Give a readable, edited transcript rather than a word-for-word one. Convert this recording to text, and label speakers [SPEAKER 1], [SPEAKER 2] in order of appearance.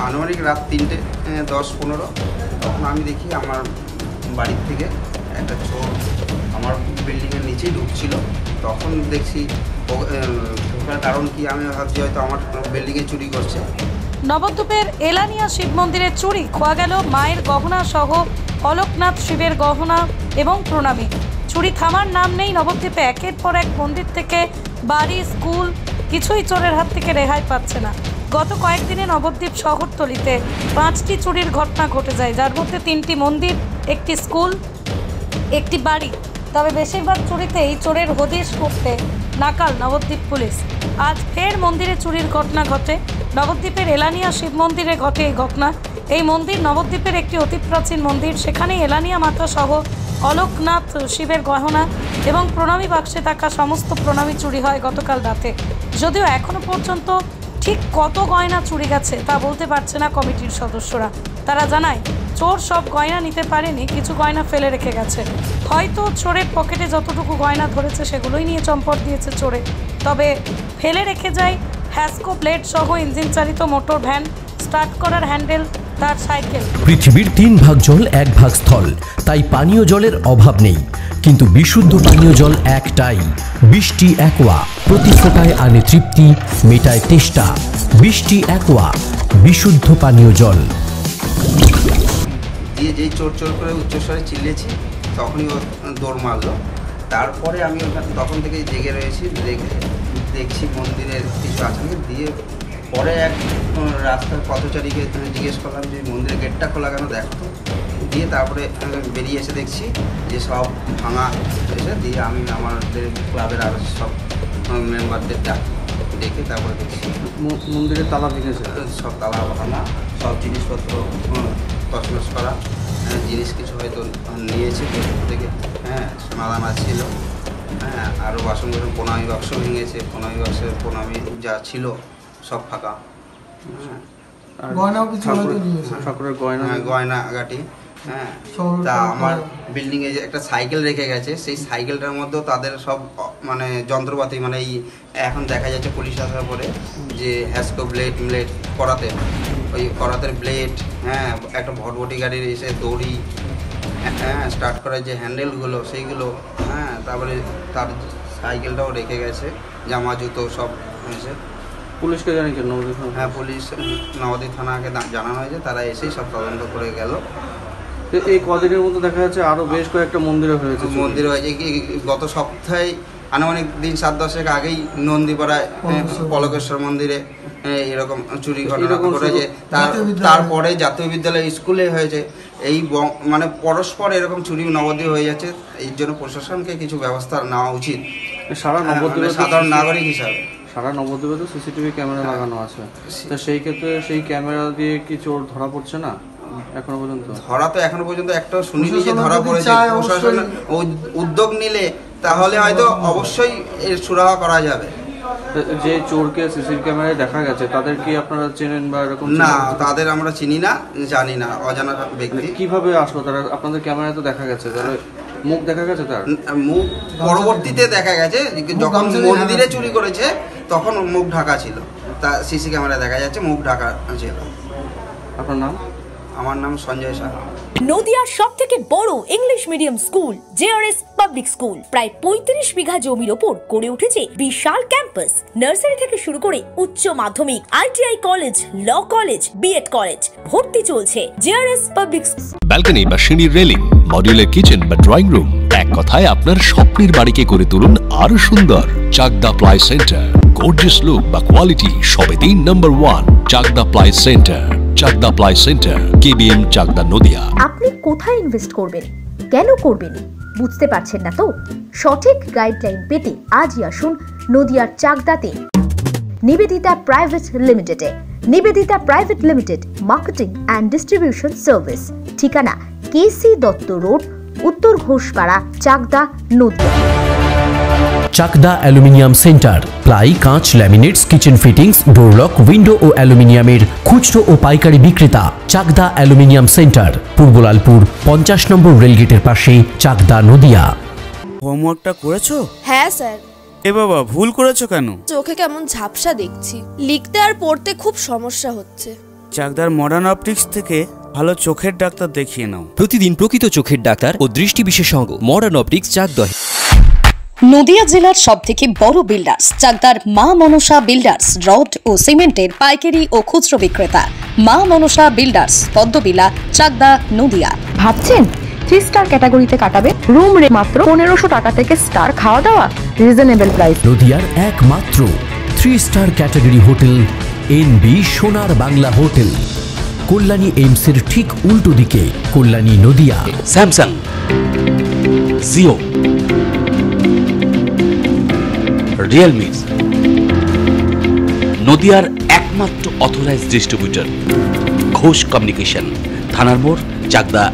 [SPEAKER 1] আনুমানিক রাত 3:10-15 তখন আমি দেখি আমার বাড়ির থেকে একটা চোর আমার বিল্ডিংয়ের নিচেই ঢুকছিল। তখন দেখছি ঢোকার কারণ কি, আমি ভাবছি হয়তো আমার বিল্ডিংয়ে চুরি করছে।
[SPEAKER 2] নবদ্বীপের এলানিয়া শিব মন্দিরে চুরি, খোয়া গেল মায়ের গহনা সহ অলোকনাথ শিবের গহনা এবং প্রণামী। চুরি থামার নাম নেই নবদ্বীপে। একের পর এক মন্দির থেকে বাড়ি, স্কুল, কিছুই চোরের হাত থেকে রেহাই পাচ্ছে না। গত কয়েকদিনে নবদ্বীপ শহরতলিতে 5টি চুরির ঘটনা ঘটে যায়, যার মধ্যে 3টি মন্দির, একটি স্কুল, একটি বাড়ি। তবে বেশিরভাগ চুরিতেই চোরের হদিশ করতে নাকাল নবদ্বীপ পুলিশ। আজ ফের মন্দিরে চুরির ঘটনা ঘটে। নবদ্বীপের এলানিয়া শিব মন্দিরে ঘটে এই ঘটনা। এই মন্দির নবদ্বীপের একটি অতি প্রাচীন মন্দির। সেখানে এলানিয়া মাতা সহ অলোকনাথ শিবের গহনা এবং প্রণামী বাক্সে থাকা সমস্ত প্রণামী চুরি হয় গতকাল রাতে। যদিও এখনো পর্যন্ত ঠিক কত গয়না চুরি গেছে তা বলতে পারছে না কমিটির সদস্যরা। তারা জানায় চোর সব গয়না নিতে পারেনি, কিছু গয়না ফেলে রেখে গেছে। হয়তো চোরের পকেটে যতটুকু গয়না ধরেছে সেগুলোই নিয়ে চম্পট দিয়েছে চোরে। তবে ফেলে রেখে যায় হ্যাসকো ব্লেড সহ ইঞ্জিন চালিত মোটর ভ্যান, স্টার্ট করার হ্যান্ডেল, তার সাইকেল।
[SPEAKER 3] পৃথিবীর 3 ভাগ জল 1 ভাগ স্থল, তাই পানীয় জলের অভাব নেই। কিন্তু বিশুদ্ধ পানীয় জল একটাই, বৃষ্টি অ্যাকোয়া। প্রতি ফোঁটায় আনে তৃপ্তি, মেটায় তেষ্টা। বৃষ্টি অ্যাকোয়া, বিশুদ্ধ পানীয় জল।
[SPEAKER 1] দিয়ে যেই চোর চোর করে উচ্চস্বরে চিল্লেছি, তখনই ও দৌড় মারলো। তারপরে আমি তখন থেকে জেগে রয়েছি, দেখছি মন্দিরের কিছু আছে। দিয়ে পরে এক রাস্তার পথচারীকে জিজ্ঞেস করলাম যে মন্দিরের গেটটা খোলা কেন, দেখো তো। দিয়ে তারপরে বেরিয়ে এসে দেখছি যে সব ভাঙা হয়েছে। দিয়ে আমি আমাদের ক্লাবের আরও সব মেম্বারদের ডেকে তারপরে দেখছি
[SPEAKER 4] মন্দিরের তালা ভেঙেছে,
[SPEAKER 1] সব তালা ভাঙা, সব জিনিসপত্র তছনছ করা। জিনিস কিছু হয়তো নিয়েছে থেকে, সোনাদানা ছিল, আরও বাসন প্রণামী বাক্স ভেঙেছে। প্রণামী বাক্সের প্রণামী যা ছিল সব ফাঁকা।
[SPEAKER 4] ঠাকুরের
[SPEAKER 1] গয়না গাটি। তা আমার বিল্ডিংয়ে যে একটা সাইকেল রেখে গেছে, সেই সাইকেলটার মধ্যেও তাদের সব মানে যন্ত্রপাতি, মানে এই এখন দেখা যাচ্ছে পুলিশ আসার পরে যে হ্যাসকো ব্লেড করাতে, ওই করাতের ব্লেড, একটা ভটভটি গাড়ির এসে দড়ি, স্টার্ট করার যে হ্যান্ডেলগুলো সেইগুলো, তারপরে তার সাইকেলটাও রেখে গেছে, জামা জুতো সব হয়েছে।
[SPEAKER 4] পুলিশকে জানিয়েছেন নবদ্বীপ?
[SPEAKER 1] পুলিশ নবদ্বীপ থানাকে জানানো হয়েছে, তারা এসেই সব তদন্ত করে গেল।
[SPEAKER 4] এই কদিনের মধ্যে দেখা যাচ্ছে আরও বেশ কয়েকটা মন্দিরে হয়েছে।
[SPEAKER 1] মন্দির হয়েছে কি গত সপ্তাহে আনুমানিক দিন 7-10 আগেই নন্দীপাড়ায় পলকেশ্বর মন্দিরে এরকম চুরি ঘটনা ঘটেছে। তারপরে জাতীয় বিদ্যালয় স্কুলে হয়েছে। এই মানে পরস্পর এরকম চুরি নবদ্বীপ হয়ে যাচ্ছে। এই জন্য প্রশাসনকে কিছু ব্যবস্থা নেওয়া উচিত
[SPEAKER 4] সারা নবদ্বীপে,
[SPEAKER 1] সাধারণ নাগরিক হিসাবে।
[SPEAKER 4] সারা নবদ্বীপে তো সিসিটিভি ক্যামেরা লাগানো আছে, তো সেই ক্ষেত্রে সেই ক্যামেরা দিয়ে কি চোর ধরা পড়ছে না এখনো পর্যন্ত?
[SPEAKER 1] ধরা তো এখনো পর্যন্ত একটাও শুনিনি যে ধরা পড়েছে। প্রশাসন উদ্যোগ নিলে তাহলে হয়তো অবশ্যই এর সুরাহা করা যাবে।
[SPEAKER 4] যে চোরকে সিসি ক্যামেরায় দেখা গেছে তাদের কি আপনারা চেনেন বা এরকম?
[SPEAKER 1] না, তাদের আমরা চিনি না, জানি না, অজানা ব্যক্তি।
[SPEAKER 4] কিভাবে আসলো তারা? আপনাদের ক্যামেরায় তো দেখা গেছে, তাহলে মুখ দেখা গেছে? তার
[SPEAKER 1] মুখ পরবর্তীতে দেখা গেছে, যখন মন্দিরে চুরি করেছে তখন মুখ ঢাকা ছিল। তা সিসি ক্যামেরায় দেখা যাচ্ছে মুখ ঢাকা ছিল।
[SPEAKER 4] আপনার নাম?
[SPEAKER 1] আমার নাম সঞ্জয় সাহা।
[SPEAKER 5] নদিয়ার সবথেকে বড় English medium school JRS public school, প্রায় 35 বিঘা জমির ওপর গড়ে উঠেছে বিশাল ক্যাম্পাস। নার্সারি থেকে শুরু করে উচ্চ মাধ্যমিক, ITI college, law college, B Ed college, ভর্তি চলছে। জেআরএস পাবলিক
[SPEAKER 6] ব্যালকনি বা সিঁড়ির রেলিং, মডিউলার কিচেন বা ড্রয়িং রুম, এক কথায় আপনার স্বপ্নের বাড়িকে করে তুলুন আরো সুন্দর। Chakdah ply centre, gorgeous look বা কোয়ালিটি সবেতেই number 1। Chakdah ply centre, Chakdah ply centre, KBM, Chakdah, Nadia.
[SPEAKER 5] আপনি কোথায় ইনভেস্ট করবেন, কেন করবেন বুঝতে পারছেন না তো? সঠিক গাইডলাইন পেতে আজই আসুন নদিয়ার চাকদাতে নিবেদিতা প্রাইভেট লিমিটেডে। Nivedita private limited, marketing and distribution service. ঠিকানা K C Dutta road, Uttar Ghoshpara, Chakdaha, Nadia.
[SPEAKER 3] Chakdaha aluminium centre, ply, কাঁচ, laminates, kitchen fittings, door lock, window ও অ্যালুমিনিয়ামের খুচরো ও পাইকারি বিক্রেতা। Chakdaha aluminium centre, Purbalalpur 50 number রেলগেটের পাশে, চাকদা, নদিয়া।
[SPEAKER 7] হোমওয়ার্কটা করেছো?
[SPEAKER 8] হ্যাঁ স্যার।
[SPEAKER 7] এ বাবা, ভুল করেছো কেন?
[SPEAKER 8] চোখে কেমন ঝাপসা দেখছি, লিখতে আর পড়তে খুব সমস্যা হচ্ছে।
[SPEAKER 7] চাকদার মডার্ন অপটিক্স থেকে ভালো চোখের ডাক্তার দেখিয়ে নাও।
[SPEAKER 3] প্রতিদিন প্রকৃত চোখের ডাক্তার ও দৃষ্টি বিশেষজ্ঞ মডার্ন অপটিক্স চাকদহ।
[SPEAKER 2] নদিয়া জেলার সবথেকে বড় বিল্ডার্স চাকদার মা মনসা বিল্ডার্স, রড ও সিমেন্টের পাইকারি ও খুচরো বিক্রেতা। মা মনসা বিল্ডার্স, পদ্মবিলা, চাকদা, নদিয়া।
[SPEAKER 9] ভাবছেন 3 স্টার ক্যাটাগরিতে কাটাবে? রুম রে মাত্র 1500 টাকা থেকে স্টার, খাওয়া দাওয়া রিজনেবল প্রাইস।
[SPEAKER 3] নদিয়ার একমাত্র 3 স্টার ক্যাটাগরি হোটেল এনবি সোনার বাংলা হোটেল, কল্যাণী এইমসের ঠিক উল্টো দিকে, কল্যাণী, নদিয়া।
[SPEAKER 6] স্যামসাং, জিও, রিয়েলমি, নদিয়ার একমাত্র অথরাইজড ডিস্ট্রিবিউটর ঘোষ কমিউনিকেশন, থানার মোড়, চাকদা।